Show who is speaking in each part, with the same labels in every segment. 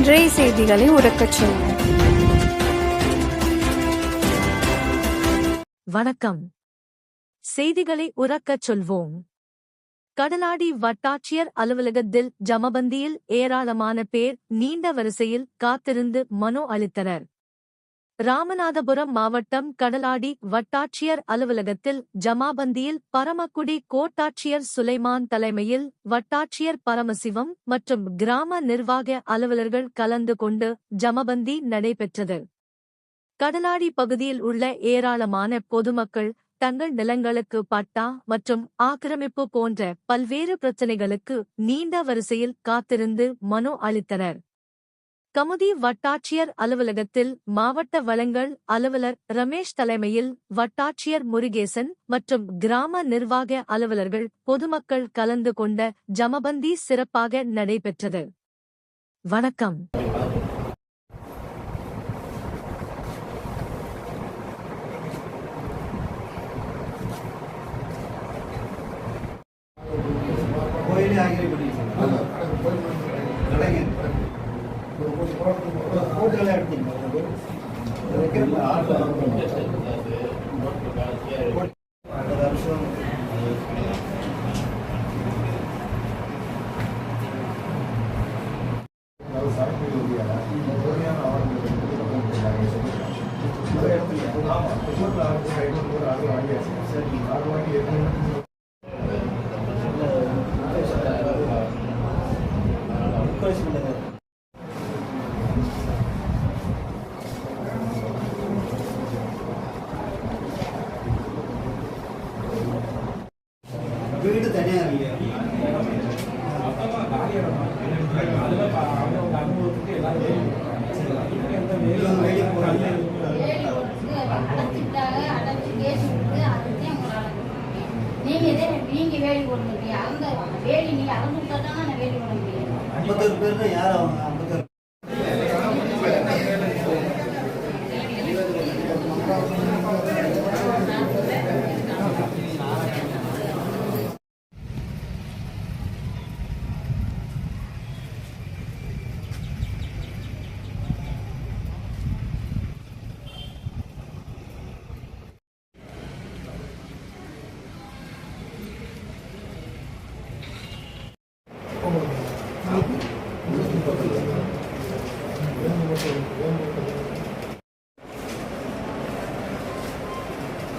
Speaker 1: இன்றைய செய்திகளை உறக்கச் சொல்வோம்.
Speaker 2: வணக்கம். செய்திகளை உறக்கச் சொல்வோம். கடலாடி வட்டாட்சியர் அலுவலகத்தில் ஜமபந்தியில் ஏராளமான பேர் நீண்ட வரிசையில் காத்திருந்து மனு அளித்தனர். ராமநாதபுரம் மாவட்டம் கடலாடி வட்டாட்சியர் அலுவலகத்தில் ஜமாபந்தியில் பரமக்குடி கோட்டாட்சியர் சுலைமான் தலைமையில் வட்டாட்சியர் பரமசிவம் மற்றும் கிராம நிர்வாக அலுவலர்கள் கலந்து கொண்டு ஜமபந்தி நடைபெற்றது. கடலாடி பகுதியில் உள்ள ஏராளமான பொதுமக்கள் தங்கள் நிலங்களுக்கு பட்டா மற்றும் ஆக்கிரமிப்பு போன்ற பல்வேறு பிரச்சினைகளுக்கு நீண்ட வரிசையில் காத்திருந்து மனு அளித்தனர். கமுதி வட்டாட்சியர் அலுவலகத்தில் மாவட்ட வளங்கள் அலுவலர் ரமேஷ் தலைமையில் வட்டாட்சியர் முருகேசன் மற்றும் கிராம நிர்வாக அலுவலர்கள் பொதுமக்கள் கலந்து கொண்ட ஜமபந்தி சிறப்பாக நடைபெற்றது. வணக்கம்.
Speaker 3: வீடு தனியாக
Speaker 4: நீங்க வேலி போடுறீங்க அந்த வேலி நீங்க அளந்து தான் வேலி போட முடியும்.
Speaker 3: 50 பேர் யார் அவங்க 50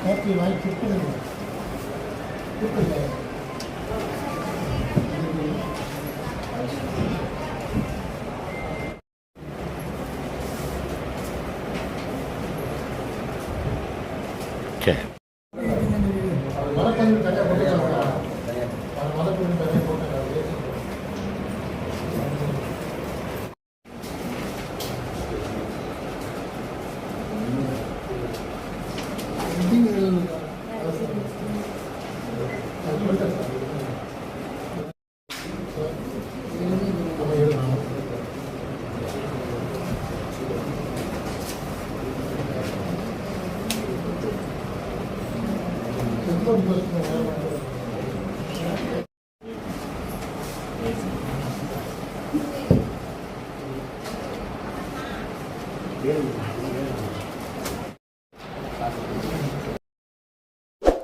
Speaker 3: Happy life,
Speaker 5: Okay.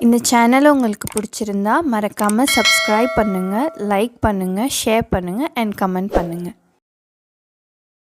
Speaker 1: இந்த சேனலை உங்களுக்கு பிடிச்சிருந்தா மறக்காமல் சப்ஸ்கிரைப் பண்ணுங்கள், லைக் பண்ணுங்கள், ஷேர் பண்ணுங்கள் அண்ட் கமெண்ட் பண்ணுங்கள்.